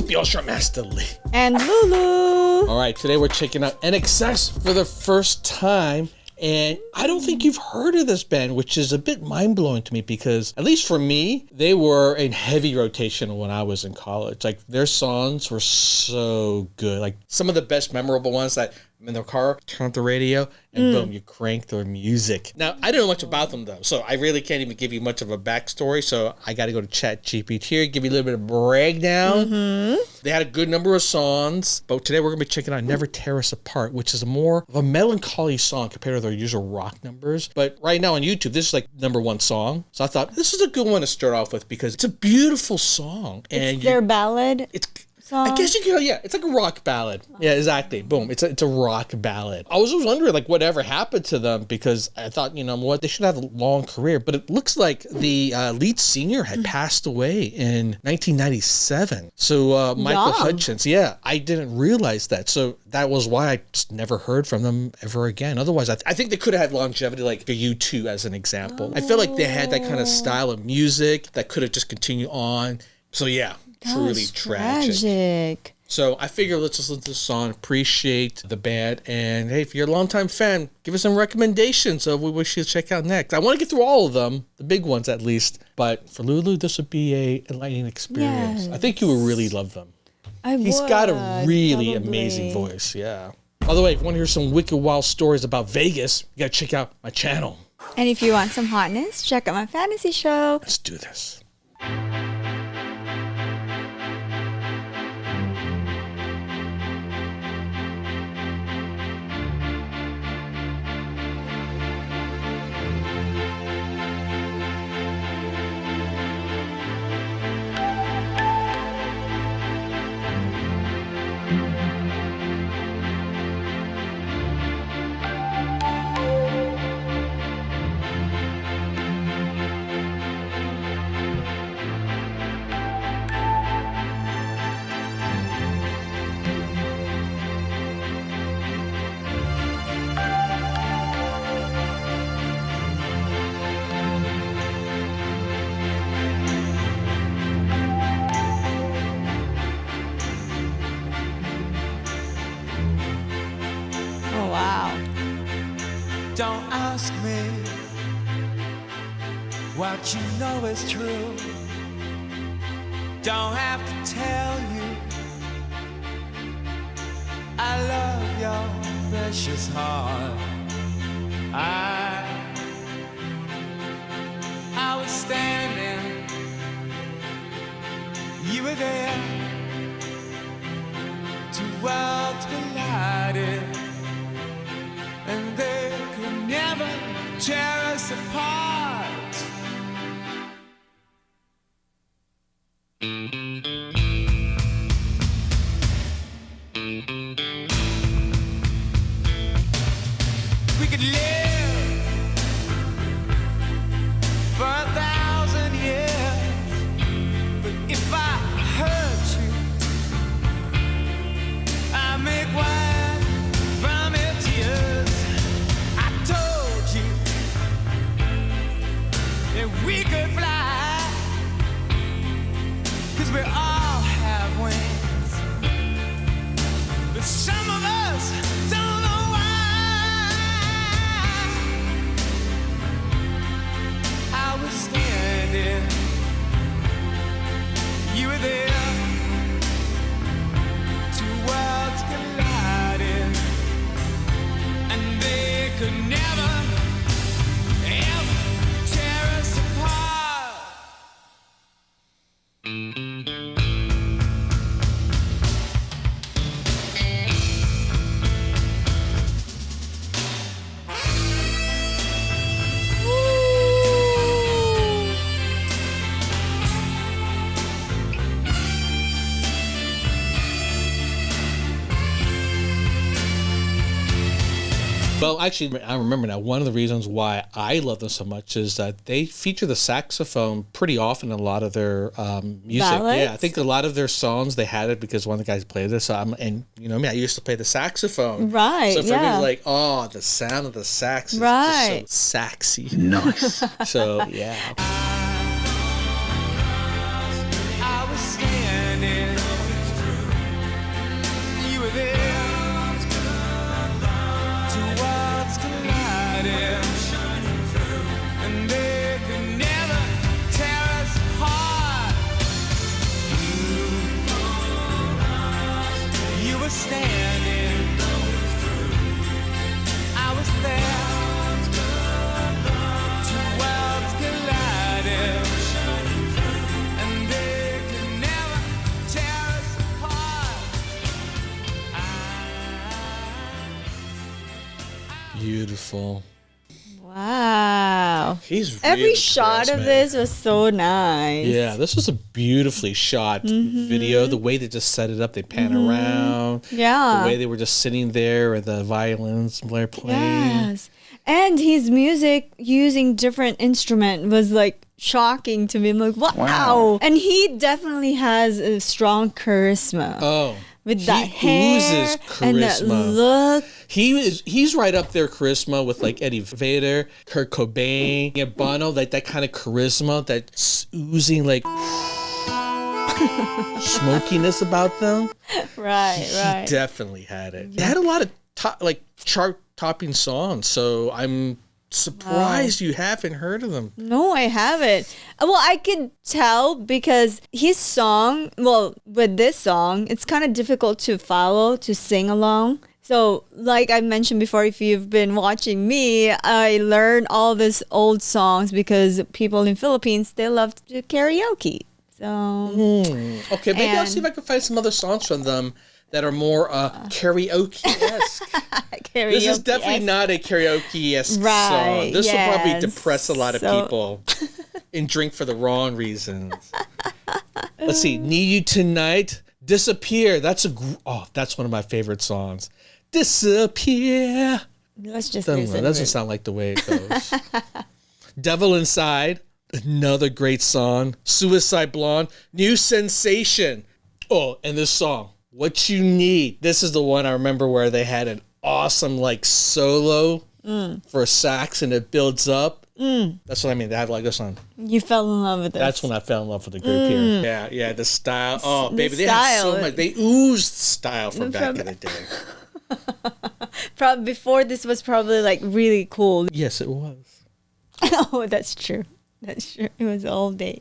the Ultra Master Lee. And Lulu. All right, today we're checking out INXS for the first time. And I don't think you've heard of this band, which is a bit mind-blowing to me because, at least for me, they were in heavy rotation when I was in college. Like, their songs were so good. Like, some of the best memorable ones that I'm in the car, turn up the radio, and boom, you crank their music. Now, I don't know much about them, though, so I really can't even give you much of a backstory, so I got to go to ChatGPT, give you a little bit of breakdown. They had a good number of songs, but today we're going to be checking out Never Tear Us Apart, which is more of a melancholy song compared to their usual rock numbers. But right now on YouTube, this is like #1 song. So I thought this is a good one to start off with because it's a beautiful song. And it's their ballad. Song. I guess you could, yeah, it's like a rock ballad. Yeah, exactly. Boom. It's a rock ballad. I was always wondering, like, whatever happened to them because I thought, you know what, they should have a long career. But it looks like the lead singer had passed away in 1997. So Michael Hutchence, yeah, I didn't realize that. So that was why I just never heard from them ever again. Otherwise, I think they could have had longevity, like U2 as an example. I feel like they had that kind of style of music that could have just continued on. So yeah. Truly tragic. So I figure let's just listen to the song, appreciate the band, and hey, if you're a longtime fan, give us some recommendations of what we should check out next. I want to get through all of them, the big ones at least, but for Lulu, this would be a enlightening experience. Yes. I think you would really love them. He's got a really amazing voice, yeah. By the way, if you want to hear some wicked wild stories about Vegas, you got to check out my channel. And if you want some hotness, check out my fantasy show. Let's do this. Don't ask me what you know is true. Don't have to tell you I love your precious heart. I was standing, you were there. Two worlds collided, and they could never tear us apart. We could live for 1,000 years, but if I hurt you, I make wine from your tears. I told you that we could fly, 'cause we all have wings, but some of us don't know why. I was standing, you were there. Two worlds collided, and they could never, ever tear us apart. Well, actually, I remember now, one of the reasons why I love them so much is that they feature the saxophone pretty often in a lot of their music. Ballads? Yeah, I think a lot of their songs, they had it because one of the guys played this. And you know me, I used to play the saxophone. Right, So for yeah. me, like, oh, the sound of the sax is Right. just so saxy. Nice. So, yeah. I was standing, were standing. I was there. Two worlds collided, and they could never tear us apart. Beautiful. Wow. He's Every really shot of charismatic. this was so nice. Yeah, this was a beautifully shot video. The way they just set it up, they pan around. Yeah. The way they were just sitting there with the violins were playing. Yes. And his music using different instrument was like shocking to me. I'm like, wow. And he definitely has a strong charisma. Oh, with he that hair oozes and that charisma. look. He's right up there charisma with like Eddie Vedder, Kurt Cobain, yeah, Bono, like that kind of charisma, that oozing like smokiness about them. Right, He right. definitely had it. He had a lot of chart topping songs, so I'm surprised you haven't heard of them. No, I haven't. Well, I could tell because his song, well, with this song, it's kind of difficult to follow, to sing along. So, like I mentioned before, if you've been watching me, I learned all these old songs because people in Philippines, they love to karaoke. So, Okay, maybe I'll And- see if I can find some other songs from them that are more karaoke-esque. karaoke. This is definitely not a karaoke-esque Right, song. This will probably yes. depress a lot of So- people and drink for the wrong reasons. Let's see. Need You Tonight. Disappear. That's that's one of my favorite songs. Disappear. Let's just That listen. doesn't sound like the way it goes. Devil Inside. Another great song. Suicide Blonde. New Sensation. Oh, and this song. What You Need. This is the one I remember where they had an awesome like solo for sax and it builds up. That's what I mean. They have like this one. You fell in love with this. That's when I fell in love with the group here. Yeah, the style. Oh, The baby, they had so style. much. They oozed style from back in the day. Before this was probably like really cool. Yes, it was. Oh, that's true. That's true. It was all day.